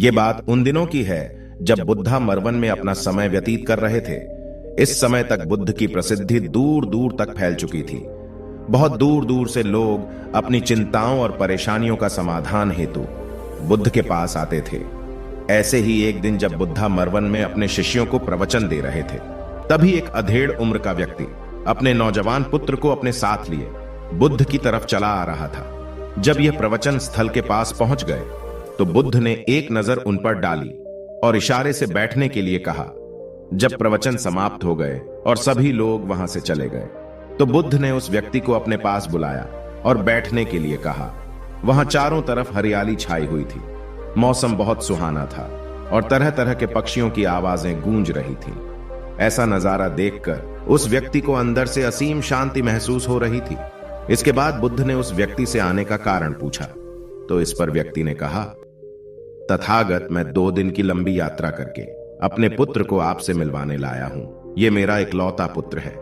ये बात उन दिनों की है जब बुद्धा मरवन में अपना समय व्यतीत कर रहे थे। इस समय तक बुद्ध की प्रसिद्धि दूर दूर तक फैल चुकी थी। बहुत दूर दूर से लोग अपनी चिंताओं और परेशानियों का समाधान हेतु बुद्ध के पास आते थे। ऐसे ही एक दिन जब बुद्धा मरवन में अपने शिष्यों को प्रवचन दे रहे थे, तभी एक अधेड़ उम्र का व्यक्ति अपने नौजवान पुत्र को अपने साथ लिए बुद्ध की तरफ चला आ रहा था। जब यह प्रवचन स्थल के पास पहुंच गए तो बुद्ध ने एक नजर उन पर डाली और इशारे से बैठने के लिए कहा। जब प्रवचन समाप्त हो गए और सभी लोग वहां से चले गए तो बुद्ध ने उस व्यक्ति को अपने पास बुलाया और बैठने के लिए कहा। वहां चारों तरफ हरियाली छाई हुई थी। मौसम बहुत सुहाना था और तरह तरह के पक्षियों की आवाजें गूंज रही थीं। ऐसा नजारा देखकर उस व्यक्ति को अंदर से असीम शांति महसूस हो रही थी। इसके बाद बुद्ध ने उस व्यक्ति से आने का कारण पूछा तो इस पर व्यक्ति ने कहा, तथागत, मैं 2 दिन की लंबी यात्रा करके अपने पुत्र को आपसे मिलवाने लाया हूं। ये मेरा इकलौता पुत्र है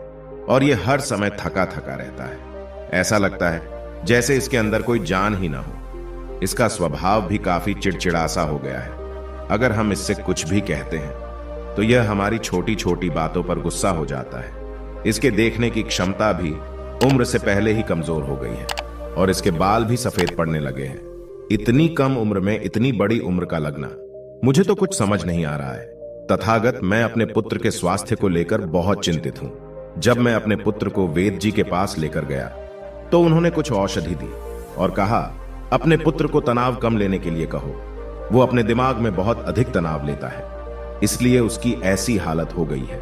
और ये हर समय थका थका रहता है। ऐसा लगता है जैसे इसके अंदर कोई जान ही ना हो। इसका स्वभाव भी काफी चिड़चिड़ासा हो गया है। अगर हम इससे कुछ भी कहते हैं तो यह हमारी छोटी छोटी बातों पर गुस्सा हो जाता है। इसके देखने की क्षमता भी उम्र से पहले ही कमजोर हो गई है और इसके बाल भी सफेद पड़ने लगे हैं। इतनी कम उम्र में इतनी बड़ी उम्र का लगना, मुझे तो कुछ समझ नहीं आ रहा है। तथागत, मैं अपने पुत्र के स्वास्थ्य को लेकर बहुत चिंतित हूं। जब मैं अपने पुत्र को वेद जी के पास लेकर गया तो उन्होंने कुछ औषधि दी और कहा, अपने पुत्र को तनाव कम लेने के लिए कहो। वो अपने दिमाग में बहुत अधिक तनाव लेता है, इसलिए उसकी ऐसी हालत हो गई है।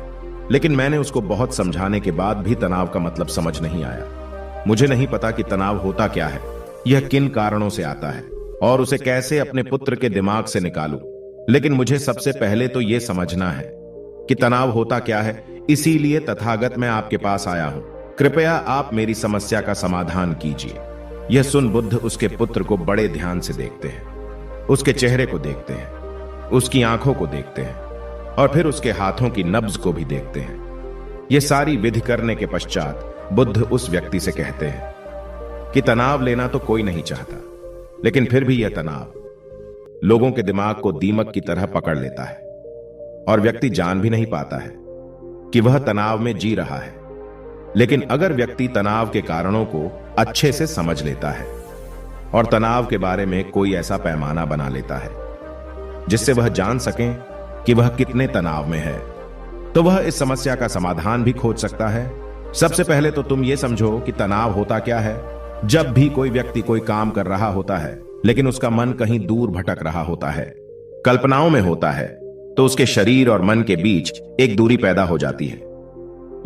लेकिन मैंने उसको बहुत समझाने के बाद भी तनाव का मतलब समझ नहीं आया। मुझे नहीं पता कि तनाव होता क्या है, यह किन कारणों से आता है और उसे कैसे अपने पुत्र के दिमाग से निकालूं। लेकिन मुझे सबसे पहले तो यह समझना है कि तनाव होता क्या है। इसीलिए तथागत, मैं आपके पास आया हूं। कृपया आप मेरी समस्या का समाधान कीजिए। यह सुन बुद्ध उसके पुत्र को बड़े ध्यान से देखते हैं। उसके चेहरे को देखते हैं, उसकी आंखों को देखते हैं और फिर उसके हाथों की नब्ज को भी देखते हैं। यह सारी विधि करने के पश्चात बुद्ध उस व्यक्ति से कहते हैं कि तनाव लेना तो कोई नहीं चाहता, लेकिन फिर भी यह तनाव लोगों के दिमाग को दीमक की तरह पकड़ लेता है और व्यक्ति जान भी नहीं पाता है कि वह तनाव में जी रहा है। लेकिन अगर व्यक्ति तनाव के कारणों को अच्छे से समझ लेता है और तनाव के बारे में कोई ऐसा पैमाना बना लेता है जिससे वह जान सके कि वह कितने तनाव में है, तो वह इस समस्या का समाधान भी खोज सकता है। सबसे पहले तो तुम यह समझो कि तनाव होता क्या है। जब भी कोई व्यक्ति कोई काम कर रहा होता है लेकिन उसका मन कहीं दूर भटक रहा होता है, कल्पनाओं में होता है, तो उसके शरीर और मन के बीच एक दूरी पैदा हो जाती है।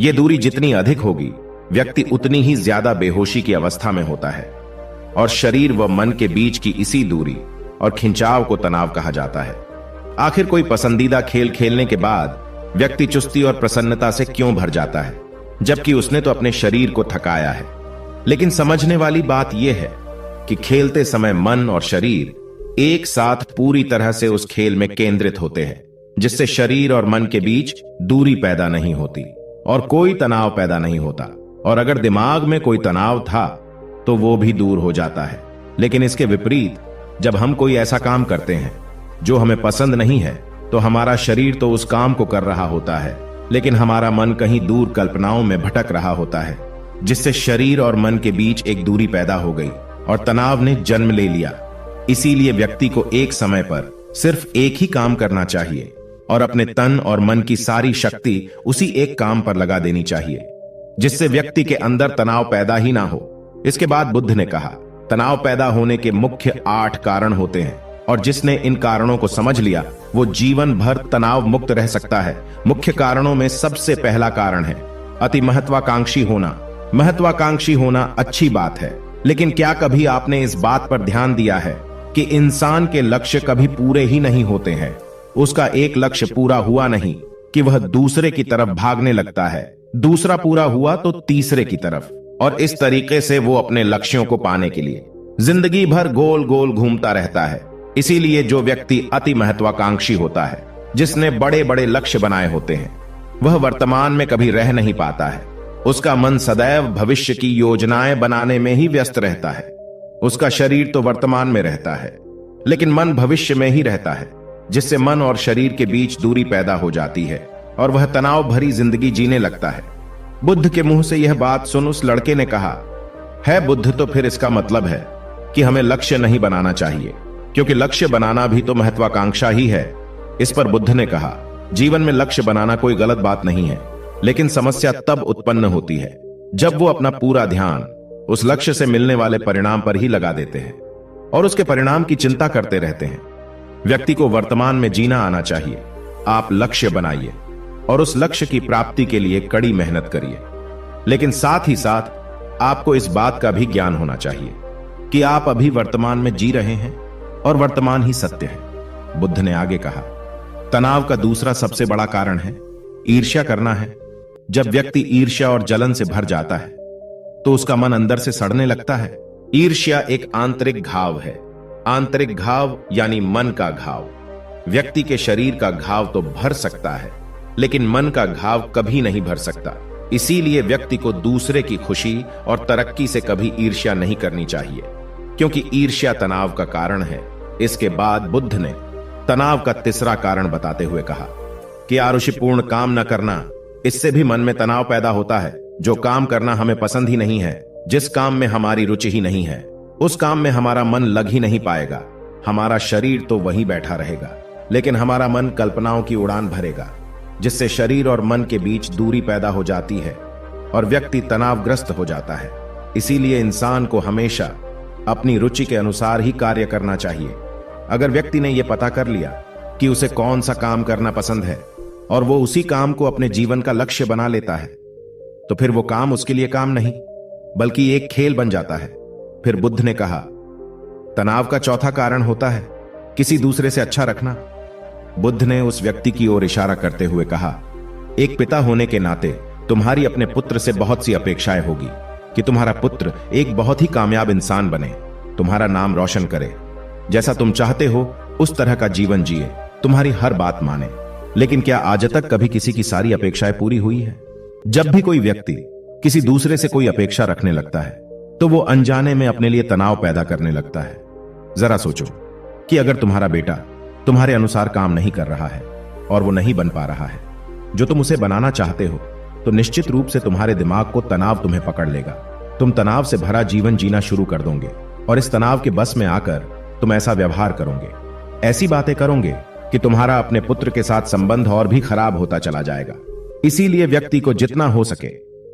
यह दूरी जितनी अधिक होगी, व्यक्ति उतनी ही ज्यादा बेहोशी की अवस्था में होता है और शरीर व मन के बीच की इसी दूरी और खिंचाव को तनाव कहा जाता है। आखिर कोई पसंदीदा खेल खेलने के बाद व्यक्ति चुस्ती और प्रसन्नता से क्यों भर जाता है, जबकि उसने तो अपने शरीर को थकाया है। लेकिन समझने वाली बात यह है कि खेलते समय मन और शरीर एक साथ पूरी तरह से उस खेल में केंद्रित होते हैं, जिससे शरीर और मन के बीच दूरी पैदा नहीं होती और कोई तनाव पैदा नहीं होता। और अगर दिमाग में कोई तनाव था तो वो भी दूर हो जाता है। लेकिन इसके विपरीत, जब हम कोई ऐसा काम करते हैं जो हमें पसंद नहीं है, तो हमारा शरीर तो उस काम को कर रहा होता है, लेकिन हमारा मन कहीं दूर कल्पनाओं में भटक रहा होता है, जिससे शरीर और मन के बीच एक दूरी पैदा हो गई और तनाव ने जन्म ले लिया। इसीलिए व्यक्ति को एक समय पर सिर्फ एक ही काम करना चाहिए और अपने तन और मन की सारी शक्ति उसी एक काम पर लगा देनी चाहिए, जिससे व्यक्ति के अंदर तनाव पैदा ही ना हो। इसके बाद बुद्ध ने कहा, तनाव पैदा होने के मुख्य 8 कारण होते हैं और जिसने इन कारणों को समझ लिया वो जीवन भर तनाव मुक्त रह सकता है। मुख्य कारणों में सबसे पहला कारण है अति महत्वाकांक्षी होना। महत्वाकांक्षी होना अच्छी बात है, लेकिन क्या कभी आपने इस बात पर ध्यान दिया है कि इंसान के लक्ष्य कभी पूरे ही नहीं होते हैं। उसका एक लक्ष्य पूरा हुआ नहीं कि वह दूसरे की तरफ भागने लगता है, दूसरा पूरा हुआ तो तीसरे की तरफ, और इस तरीके से वो अपने लक्ष्यों को पाने के लिए जिंदगी भर गोल गोल घूमता रहता है। इसीलिए जो व्यक्ति अति महत्वाकांक्षी होता है, जिसने बड़े बड़े लक्ष्य बनाए होते हैं, वह वर्तमान में कभी रह नहीं पाता है। उसका मन सदैव भविष्य की योजनाएं बनाने में ही व्यस्त रहता है। उसका शरीर तो वर्तमान में रहता है, लेकिन मन भविष्य में ही रहता है। जिससे मन और शरीर के बीच दूरी पैदा हो जाती है और वह तनाव भरी जिंदगी जीने लगता है। बुद्ध के मुंह से यह बात सुन उस लड़के ने कहा, है बुद्ध, तो फिर इसका मतलब है कि हमें लक्ष्य नहीं बनाना चाहिए, क्योंकि लक्ष्य बनाना भी तो महत्वाकांक्षा ही है। इस पर बुद्ध ने कहा, जीवन में लक्ष्य बनाना कोई गलत बात नहीं है, लेकिन समस्या तब उत्पन्न होती है जब वो अपना पूरा ध्यान उस लक्ष्य से मिलने वाले परिणाम पर ही लगा देते हैं और उसके परिणाम की चिंता करते रहते हैं। व्यक्ति को वर्तमान में जीना आना चाहिए। आप लक्ष्य बनाइए और उस लक्ष्य की प्राप्ति के लिए कड़ी मेहनत करिए, लेकिन साथ ही साथ आपको इस बात का भी ज्ञान होना चाहिए कि आप अभी वर्तमान में जी रहे हैं और वर्तमान ही सत्य है। बुद्ध ने आगे कहा, तनाव का दूसरा सबसे बड़ा कारण है ईर्ष्या करना है। जब व्यक्ति ईर्ष्या और जलन से भर जाता है तो उसका मन अंदर से सड़ने लगता है। ईर्ष्या एक आंतरिक घाव है। आंतरिक घाव यानी मन का घाव। व्यक्ति के शरीर का घाव तो भर सकता है, लेकिन मन का घाव कभी नहीं भर सकता। इसीलिए व्यक्ति को दूसरे की खुशी और तरक्की से कभी ईर्ष्या नहीं करनी चाहिए, क्योंकि ईर्ष्या तनाव का कारण है। इसके बाद बुद्ध ने तनाव का तीसरा कारण बताते हुए कहा कि आरुषिपूर्ण काम न करना, इससे भी मन में तनाव पैदा होता है। जो काम करना हमें पसंद ही नहीं है, जिस काम में हमारी रुचि ही नहीं है, उस काम में हमारा मन लग ही नहीं पाएगा। हमारा शरीर तो वहीं बैठा रहेगा, लेकिन हमारा मन कल्पनाओं की उड़ान भरेगा, जिससे शरीर और मन के बीच दूरी पैदा हो जाती है और व्यक्ति तनावग्रस्त हो जाता है। इसीलिए इंसान को हमेशा अपनी रुचि के अनुसार ही कार्य करना चाहिए। अगर व्यक्ति ने यह पता कर लिया कि उसे कौन सा काम करना पसंद है और वो उसी काम को अपने जीवन का लक्ष्य बना लेता है, तो फिर वो काम उसके लिए काम नहीं बल्कि एक खेल बन जाता है। फिर बुद्ध ने कहा, तनाव का चौथा कारण होता है किसी दूसरे से अच्छा रखना। बुद्ध ने उस व्यक्ति की ओर इशारा करते हुए कहा, एक पिता होने के नाते तुम्हारी अपने पुत्र से बहुत सी अपेक्षाएं होगी कि तुम्हारा पुत्र एक बहुत ही कामयाब इंसान बने, तुम्हारा नाम रोशन करे, जैसा तुम चाहते हो उस तरह का जीवन जिए, तुम्हारी हर बात माने। लेकिन क्या आज तक कभी किसी की सारी अपेक्षाएं पूरी हुई है? जब भी कोई व्यक्ति किसी दूसरे से कोई अपेक्षा रखने लगता है तो वो अनजाने में अपने लिए तनाव पैदा करने लगता है। जरा सोचो कि अगर तुम्हारा बेटा तुम्हारे अनुसार काम नहीं कर रहा है और वो नहीं बन पा रहा है जो तुम उसे बनाना चाहते हो, तो निश्चित रूप से तुम्हारे दिमाग को तनाव तुम्हें पकड़ लेगा। तुम तनाव से भरा जीवन जीना शुरू कर दोगे और इस तनाव के बस में आकर तुम ऐसा व्यवहार करोगे, ऐसी बातें करोगे कि तुम्हारा अपने पुत्र के साथ संबंध और भी खराब होता चला जाएगा। इसीलिए व्यक्ति को जितना हो सके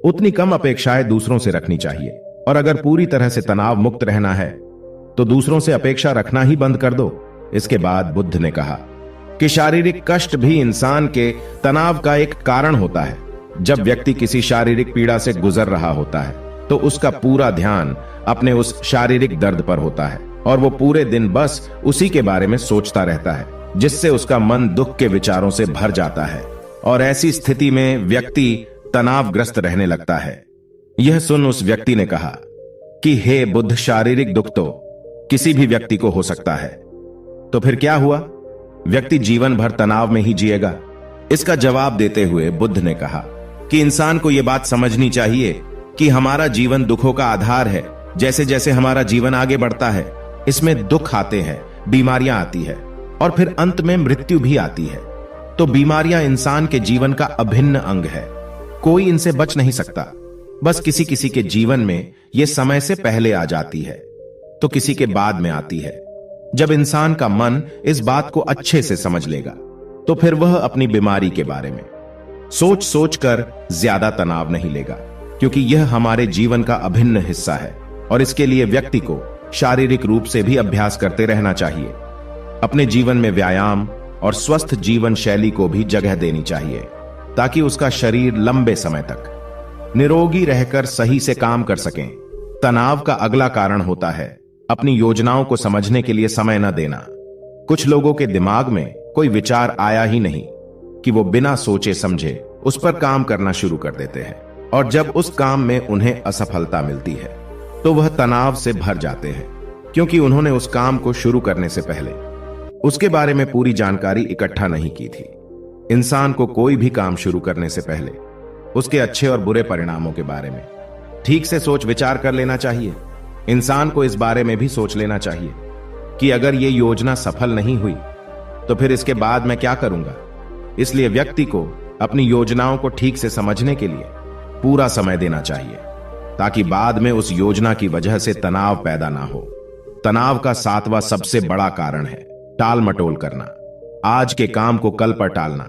उतनी कम अपेक्षाएं दूसरों से रखनी चाहिए, और अगर पूरी तरह से तनाव मुक्त रहना है तो दूसरों से अपेक्षा रखना ही बंद कर दो। इसके बाद बुद्ध ने कहा कि शारीरिक कष्ट भी इंसान के तनाव का एक कारण होता है। जब व्यक्ति किसी शारीरिक पीड़ा से गुजर रहा होता है तो उसका पूरा ध्यान अपने उस शारीरिक दर्द पर होता है और वो पूरे दिन बस उसी के बारे में सोचता रहता है, जिससे उसका मन दुख के विचारों से भर जाता है और ऐसी स्थिति में व्यक्ति तनावग्रस्त रहने लगता है। यह सुन उस व्यक्ति ने कहा कि हे बुद्ध, शारीरिक दुख तो किसी भी व्यक्ति को हो सकता है, तो फिर क्या हुआ? व्यक्ति जीवन भर तनाव में ही जिएगा? इसका जवाब देते हुए बुद्ध ने कहा कि इंसान को यह बात समझनी चाहिए कि हमारा जीवन दुखों का आधार है। जैसे जैसे हमारा जीवन आगे बढ़ता है, इसमें दुख आते हैं, बीमारियां आती है और फिर अंत में मृत्यु भी आती है। तो बीमारियां इंसान के जीवन का अभिन्न अंग है, कोई इनसे बच नहीं सकता। बस किसी किसी के जीवन में यह समय से पहले आ जाती है तो किसी के बाद में आती है। जब इंसान का मन इस बात को अच्छे से समझ लेगा तो फिर वह अपनी बीमारी के बारे में सोच सोच कर ज्यादा तनाव नहीं लेगा, क्योंकि यह हमारे जीवन का अभिन्न हिस्सा है और इसके लिए व्यक्ति को शारीरिक रूप से भी अभ्यास करते रहना चाहिए। अपने जीवन में व्यायाम और स्वस्थ जीवन शैली को भी जगह देनी चाहिए ताकि उसका शरीर लंबे समय तक निरोगी रहकर सही से काम कर सकें। तनाव का अगला कारण होता है अपनी योजनाओं को समझने के लिए समय न देना। कुछ लोगों के दिमाग में कोई विचार आया ही नहीं कि वो बिना सोचे समझे उस पर काम करना शुरू कर देते हैं, और जब उस काम में उन्हें असफलता मिलती है तो वह तनाव से भर जाते हैं, क्योंकि उन्होंने उस काम को शुरू करने से पहले उसके बारे में पूरी जानकारी इकट्ठा नहीं की थी। इंसान को कोई भी काम शुरू करने से पहले उसके अच्छे और बुरे परिणामों के बारे में ठीक से सोच विचार कर लेना चाहिए। इंसान को इस बारे में भी सोच लेना चाहिए कि अगर ये योजना सफल नहीं हुई तो फिर इसके बाद मैं क्या करूंगा? इसलिए व्यक्ति को अपनी योजनाओं को ठीक से समझने के लिए पूरा समय देना चाहिए, ताकि बाद में उस योजना की वजह से तनाव पैदा ना हो। तनाव का 7वां सबसे बड़ा कारण है टाल मटोल करना, आज के काम को कल पर टालना।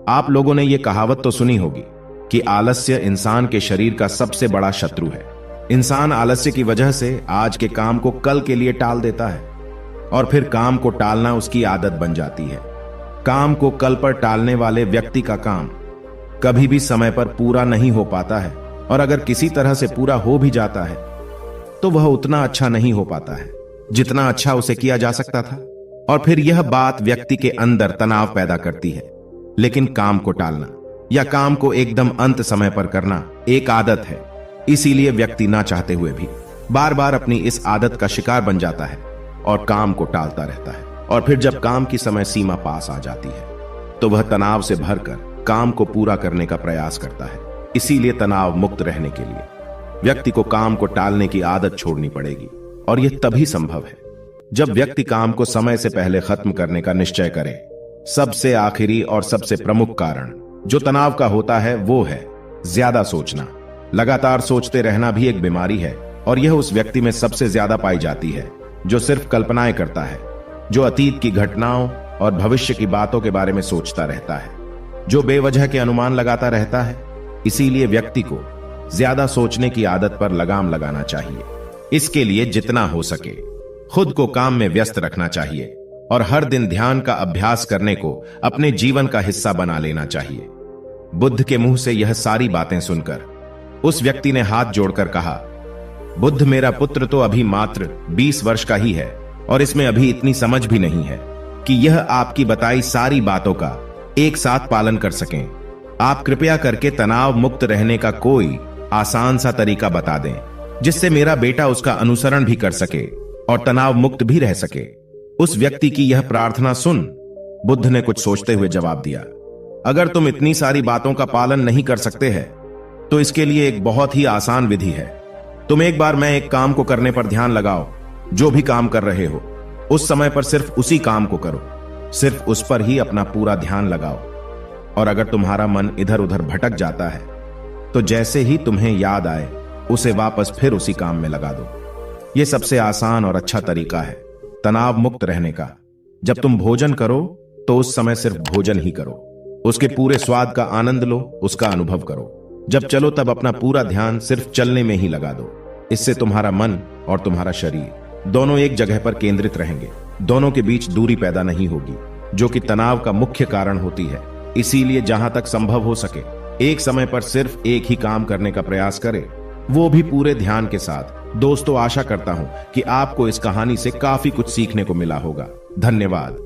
आप लोगों ने यह कहावत तो सुनी होगी कि आलस्य इंसान के शरीर का सबसे बड़ा शत्रु है। इंसान आलस्य की वजह से आज के काम को कल के लिए टाल देता है और फिर काम को टालना उसकी आदत बन जाती है। काम को कल पर टालने वाले व्यक्ति का काम कभी भी समय पर पूरा नहीं हो पाता है, और अगर किसी तरह से पूरा हो भी जाता है तो वह उतना अच्छा नहीं हो पाता है जितना अच्छा उसे किया जा सकता था, और फिर यह बात व्यक्ति के अंदर तनाव पैदा करती है। लेकिन काम को टालना या काम को एकदम अंत समय पर करना एक आदत है, इसीलिए व्यक्ति ना चाहते हुए भी बार बार अपनी इस आदत का शिकार बन जाता है और काम को टालता रहता है। और फिर जब काम की समय सीमा पास आ जाती है तो वह तनाव से भरकर काम को पूरा करने का प्रयास करता है। इसीलिए तनाव मुक्त रहने के लिए व्यक्ति को काम को टालने की आदत छोड़नी पड़ेगी, और यह तभी संभव है जब व्यक्ति काम को समय से पहले खत्म करने का निश्चय करे। सबसे आखिरी और सबसे प्रमुख कारण जो तनाव का होता है वो है ज्यादा सोचना। लगातार सोचते रहना भी एक बीमारी है, और यह उस व्यक्ति में सबसे ज्यादा पाई जाती है जो सिर्फ कल्पनाएं करता है, जो अतीत की घटनाओं और भविष्य की बातों के बारे में सोचता रहता है, जो बेवजह के अनुमान लगाता रहता है। इसीलिए व्यक्ति को ज्यादा सोचने की आदत पर लगाम लगाना चाहिए। इसके लिए जितना हो सके खुद को काम में व्यस्त रखना चाहिए, और हर दिन ध्यान का अभ्यास करने को अपने जीवन का हिस्सा बना लेना चाहिए। बुद्ध के मुंह से यह सारी बातें सुनकर उस व्यक्ति ने हाथ जोड़कर कहा, बुद्ध, मेरा पुत्र तो अभी मात्र 20 वर्ष का ही है और इसमें अभी इतनी समझ भी नहीं है कि यह आपकी बताई सारी बातों का एक साथ पालन कर सकें। आप कृपया करके तनाव मुक्त रहने का कोई आसान सा तरीका बता दें जिससे मेरा बेटा उसका अनुसरण भी कर सके और तनाव मुक्त भी रह सके। उस व्यक्ति की यह प्रार्थना सुन बुद्ध ने कुछ सोचते हुए जवाब दिया, अगर तुम इतनी सारी बातों का पालन नहीं कर सकते हैं तो इसके लिए एक बहुत ही आसान विधि है। तुम एक बार मैं एक काम को करने पर ध्यान लगाओ। जो भी काम कर रहे हो उस समय पर सिर्फ उसी काम को करो, सिर्फ उस पर ही अपना पूरा ध्यान लगाओ। और अगर तुम्हारा मन इधर उधर भटक जाता है तो जैसे ही तुम्हें याद आए उसे वापस फिर उसी काम में लगा दो। यह सबसे आसान और अच्छा तरीका है तनाव मुक्त रहने का। जब तुम भोजन करो तो उस समय सिर्फ भोजन ही करो, उसके पूरे स्वाद का आनंद लो, उसका अनुभव करो। जब चलो तब अपना पूरा ध्यान सिर्फ चलने में ही लगा दो। इससे तुम्हारा मन और तुम्हारा शरीर दोनों एक जगह पर केंद्रित रहेंगे, दोनों के बीच दूरी पैदा नहीं होगी जो कि तनाव का मुख्य कारण होती है। इसीलिए जहां तक संभव हो सके एक समय पर सिर्फ एक ही काम करने का प्रयास करें, वो भी पूरे ध्यान के साथ। दोस्तों, आशा करता हूं कि आपको इस कहानी से काफी कुछ सीखने को मिला होगा। धन्यवाद।